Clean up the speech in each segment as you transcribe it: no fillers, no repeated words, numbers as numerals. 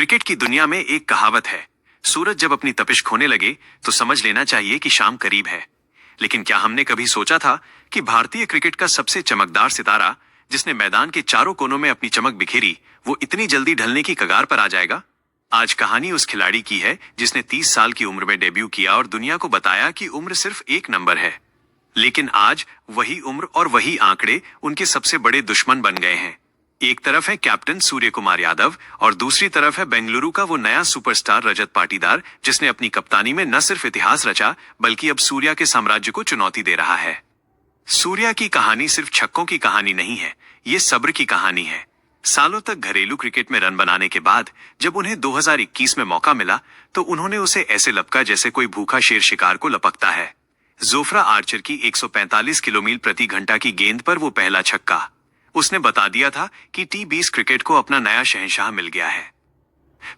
Cricket की दुनिया में एक कहावत है, सूरज जब अपनी तपिश खोने लगे तो समझ लेना चाहिए कि शाम करीब है। लेकिन क्या हमने कभी सोचा था कि भारतीय क्रिकेट का सबसे चमकदार सितारा, जिसने मैदान के चारों कोनों में अपनी चमक बिखेरी, वो इतनी जल्दी ढलने की कगार पर आ जाएगा? आज कहानी उस खिलाड़ी की है जिसने 30 साल की उम्र में डेब्यू किया और दुनिया को बताया कि उम्र सिर्फ एक नंबर है। लेकिन आज वही उम्र और वही आंकड़े उनके सबसे बड़े दुश्मन बन गए हैं। एक तरफ है कैप्टन सूर्य कुमार यादव और दूसरी तरफ है बेंगलुरु का वो नया सुपरस्टार रजत पाटीदार, जिसने अपनी कप्तानी में न सिर्फ इतिहास रचा बल्कि अब सूर्या के साम्राज्य को चुनौती दे रहा है। सूर्या की कहानी सिर्फ छक्कों की कहानी नहीं है, ये सब्र की कहानी है। सालों तक घरेलू क्रिकेट में रन बनाने के बाद जब उन्हें 2021 में मौका मिला तो उन्होंने उसे ऐसे लपका जैसे कोई भूखा शेर शिकार को लपकता है। जोफ्रा आर्चर की 145 किलोमीटर प्रति घंटा की गेंद पर वो पहला छक्का, उसने बता दिया था कि T20 क्रिकेट को अपना नया शहंशाह मिल गया है।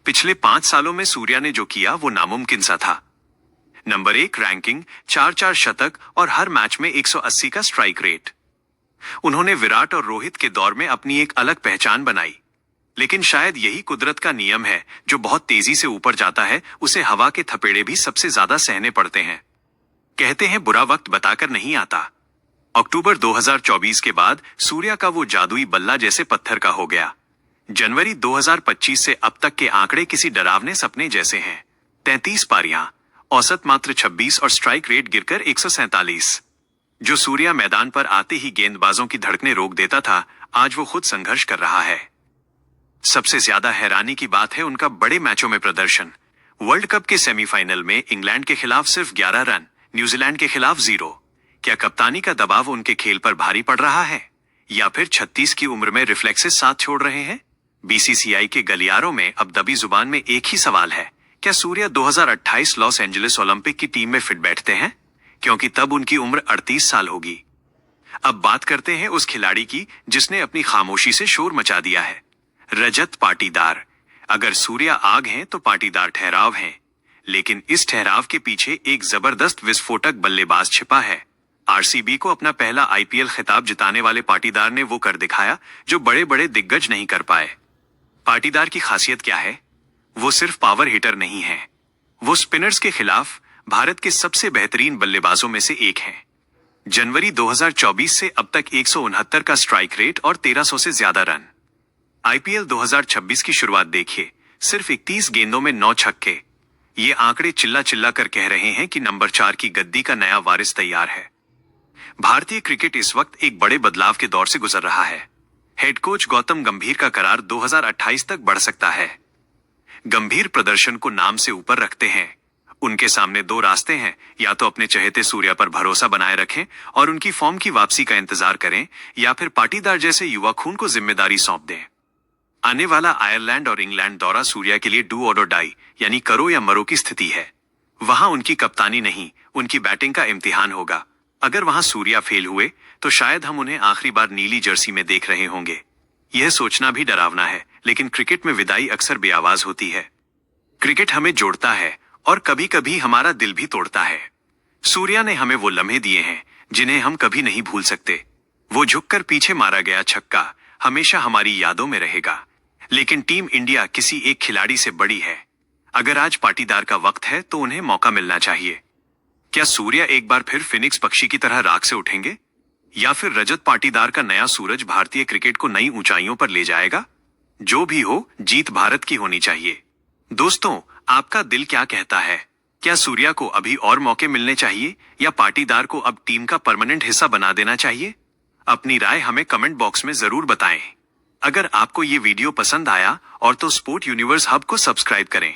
पिछले 5 सालों में सूर्या ने जो किया वो नामुमकिन सा था। नंबर 1 रैंकिंग, 4 शतक और हर मैच में 180 का स्ट्राइक रेट। उन्होंने विराट और रोहित के दौर में अपनी एक अलग पहचान बनाई। लेकिन शायद यही कुदरत का नियम है, जो बहुत तेजी से ऊपर जाता है उसे हवा के थपेड़े भी सबसे ज्यादा सहने पड़ते हैं। कहते हैं बुरा वक्त बताकर नहीं आता। अक्टूबर 2024 के बाद सूर्या का वो जादुई बल्ला जैसे पत्थर का हो गया। जनवरी 2025 से अब तक के आंकड़े किसी डरावने सपने जैसे हैं। 33 पारियां, औसत मात्र 26 और स्ट्राइक रेट गिरकर 147। जो सूर्या मैदान पर आते ही गेंदबाजों की धड़कनें रोक देता था, आज वो खुद संघर्ष कर रहा है। सबसे ज्यादा हैरानी की बात है उनका बड़े मैचों में प्रदर्शन। वर्ल्ड कप के सेमीफाइनल में इंग्लैंड के खिलाफ सिर्फ 11 रन, न्यूजीलैंड के खिलाफ 0। क्या कप्तानी का दबाव उनके खेल पर भारी पड़ रहा है, या फिर 36 की उम्र में रिफ्लेक्सेस साथ छोड़ रहे हैं? बीसीसीआई के गलियारों में अब दबी जुबान में एक ही सवाल है, क्या सूर्या 2028 लॉस एंजलिस ओलंपिक की टीम में फिट बैठते हैं? क्योंकि तब उनकी उम्र 38 साल होगी। अब बात करते हैं उस खिलाड़ी की जिसने अपनी खामोशी से शोर मचा दिया है, रजत पाटीदार। अगर सूर्या आग हैं तो पाटीदार ठहराव हैं, लेकिन इस ठहराव के पीछे एक जबरदस्त विस्फोटक बल्लेबाज छिपा है। आरसीबी को अपना पहला आईपीएल खिताब जिताने वाले पाटीदार ने वो कर दिखाया जो बड़े बड़े दिग्गज नहीं कर पाए। पाटीदार की खासियत क्या है? वो सिर्फ पावर हिटर नहीं है, वो स्पिनर्स के खिलाफ भारत के सबसे बेहतरीन बल्लेबाजों में से एक हैं। जनवरी 2024 से अब तक 169 का स्ट्राइक रेट और 1300 से ज्यादा रन। आईपीएल 2026 की शुरुआत देखिए, सिर्फ 31 गेंदों में 9 छक्के। ये आंकड़े चिल्ला चिल्ला कर कह रहे हैं कि नंबर 4 की गद्दी का नया वारिस तैयार है। भारतीय क्रिकेट इस वक्त एक बड़े बदलाव के दौर से गुजर रहा है। हेड कोच गौतम गंभीर का करार 2028 तक बढ़ सकता है। गंभीर प्रदर्शन को नाम से ऊपर रखते हैं। उनके सामने 2 रास्ते हैं, या तो अपने चहेते सूर्या पर भरोसा बनाए रखें और उनकी फॉर्म की वापसी का इंतजार करें, या फिर पाटीदार जैसे युवा खून को जिम्मेदारी सौंप दें। आने वाला आयरलैंड और इंग्लैंड दौरा सूर्या के लिए डू और डाई यानी करो या मरो की स्थिति है। वहां उनकी कप्तानी नहीं, उनकी बैटिंग का इम्तिहान होगा। अगर वहां सूर्या फेल हुए तो शायद हम उन्हें आखिरी बार नीली जर्सी में देख रहे होंगे। यह सोचना भी डरावना है, लेकिन क्रिकेट में विदाई अक्सर बेआवाज होती है। क्रिकेट हमें जोड़ता है और कभी कभी हमारा दिल भी तोड़ता है। सूर्या ने हमें वो लम्हे दिए हैं जिन्हें हम कभी नहीं भूल सकते। वो झुककर पीछे मारा गया छक्का हमेशा हमारी यादों में रहेगा। लेकिन टीम इंडिया किसी एक खिलाड़ी से बड़ी है। अगर आज पाटीदार का वक्त है तो उन्हें मौका मिलना चाहिए। क्या सूर्या एक बार फिर फिनिक्स पक्षी की तरह राख से उठेंगे, या फिर रजत पाटीदार का नया सूरज भारतीय क्रिकेट को नई ऊंचाइयों पर ले जाएगा? जो भी हो, जीत भारत की होनी चाहिए। दोस्तों, आपका दिल क्या कहता है? क्या सूर्या को अभी और मौके मिलने चाहिए, या पाटीदार को अब टीम का परमानेंट हिस्सा बना देना चाहिए? अपनी राय हमें कमेंट बॉक्स में जरूर बताएं। अगर आपको ये वीडियो पसंद आया और तो स्पोर्ट यूनिवर्स हब को सब्सक्राइब करें।